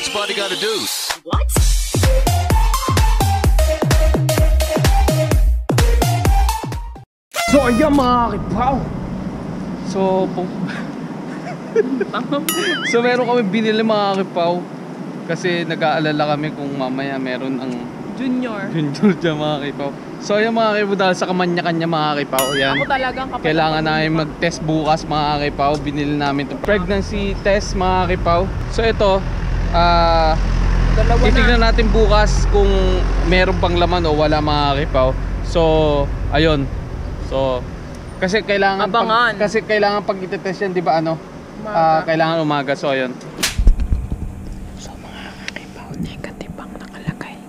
What's a body gotta do? What? So ayan mga kipaw. So meron kami binili mga kipaw. Kasi nag-aalala kami kung mamaya meron ang Junior dyan mga kipaw. So ayan mga kipaw, dahil sa kamanya-kanya mga kipaw, yan. Ako talagang kapatid. Kailangan namin mag-test bukas mga kipaw. Binili namin ito, pregnancy test mga kipaw. So ito, titignan natin bukas kung meron pang laman o wala mga kipaw. So ayun. So kasi kailangan pag itetest yan, di ba ano? Kailangan umaga. So ayun. So mga kipaw, negative ang nakalagay.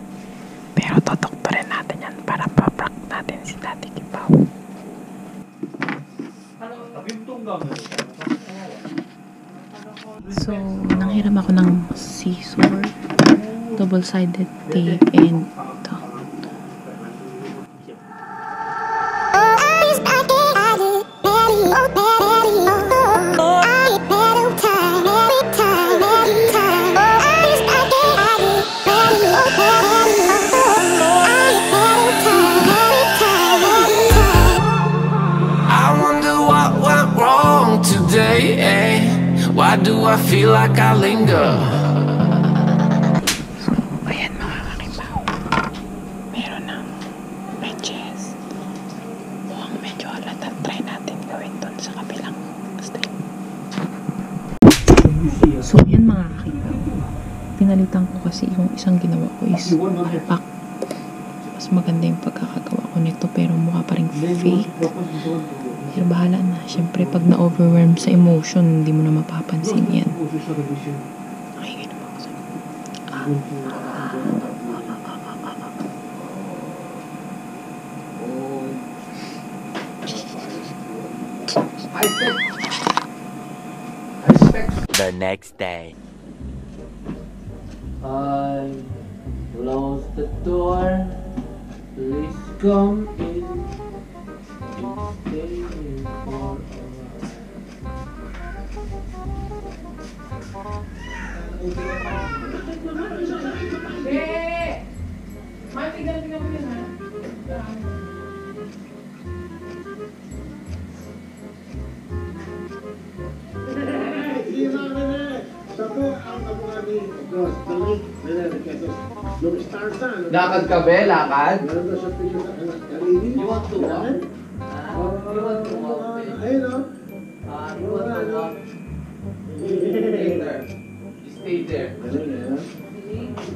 Pero totoktorin natin yan para paprak natin si Daddy Kipaw. So nanghiram ako ng scissor, double-sided tape, and ito. Why do I feel like I linger? So, ayan mga kakipaw. Meron ng matches. Mukhang medyo halata. Try natin gawin doon sa kabilang step. So, ayan mga kakipaw. Pinalitan ko kasi yung isang ginawa ko is palpak. Mas maganda yung pagkakagawa ko nito pero mukha pa rin fake. Pero bahala na. Siyempre, pag na-overwhelm sa emotion, hindi mo na mapapansin yan. Ay, ganun ako sa'yo. The next day. I close the door. Please come in. Stay in for lakad ka be? Lakad? You want to walk? You want to walk? You want to walk? Later. Stay there.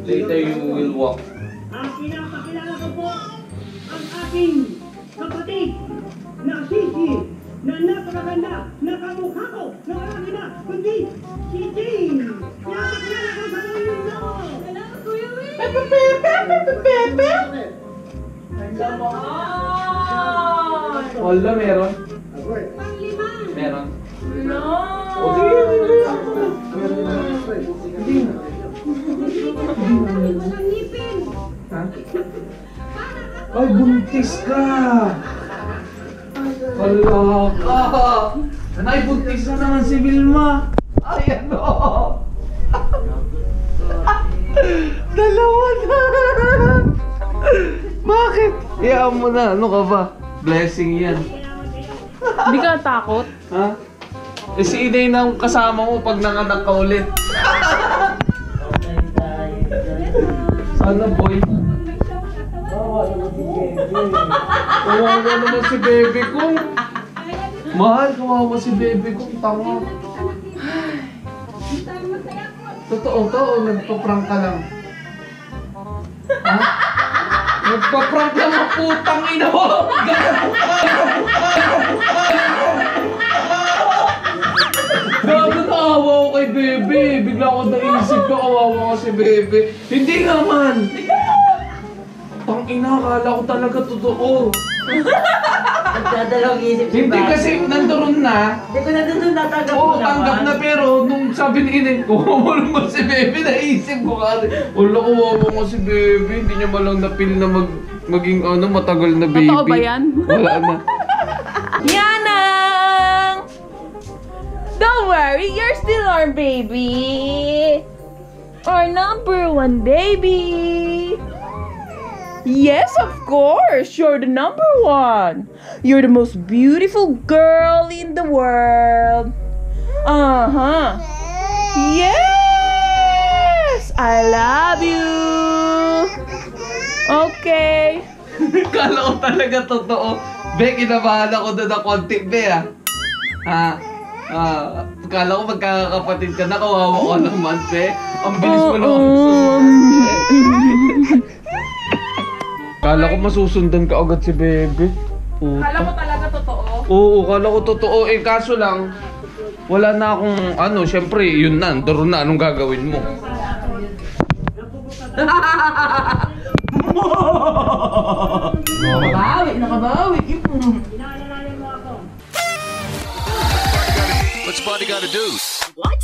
Later you will walk. Pinapakilala ko po ang aking kapatid na Sisi na napakaganda na kamukha ko na walang iba kundi si Jane. Pinapakilala ko sa mga nyo. Salamat Kuya Will. Pepe. Wala, meron? Panglima. Meron? No! O sige, hindi na. Walang ngipin. Ha? Ay, buntis ka! Wala ka! Nanay, buntis na naman si Vilma! Ay, ano? Dalawa na! Bakit? Iyaan mo na, ano ka ba? Blessing yan. Hindi ka takot? Ha? Eh si Inay na kasama mo pag nanganak ka ulit. Sana boy. Kawawa naman si baby ko. Mahal, kawawa si baby ko. Tanga. Totoo to o nagpa-prank ka lang? Ha? Nagpa-prank lang ang putang ina mo! Grabe, naawa ko kay Bebe. Bigla ko naisip ko, kawawa ko si Bebe. Hindi naman! Tangina, akala ko talaga totoo. Nagdadalawang isip si Hindi kasi nandoon na. Hindi ko nandun natanggap mo Oo, naman. tanggap na pero nung sabi ni Inen ko, kawawa mo si Bebe, naisip ko kasi. Wala, kawawa ko si Bebe. Hindi niya malang napil na maging ano, matagal na baby. Totoo ba yan? Wala na. Yanang! Don't worry, you're still our baby! Our number one baby. Yes, of course. You're the number one. You're the most beautiful girl in the world. Uh-huh. Yes! I love you. Okay. Kala ko talaga totoo. Be, kinabahan ako doon ng konti, Be, kala ko magkakapatid ka na, kawawa ko naman, Be. Ang bilis mo lang ako sumunod, Be. Kala ko masusundan ka agad si Bebe. Puta. Kala mo talaga totoo? Oo, kala ko totoo. Eh, kaso lang, wala na akong, syempre, yun na, doon na, anong gagawin mo? Nakabawi. Inaalalayan mo ako. What's Buddy gotta do? What?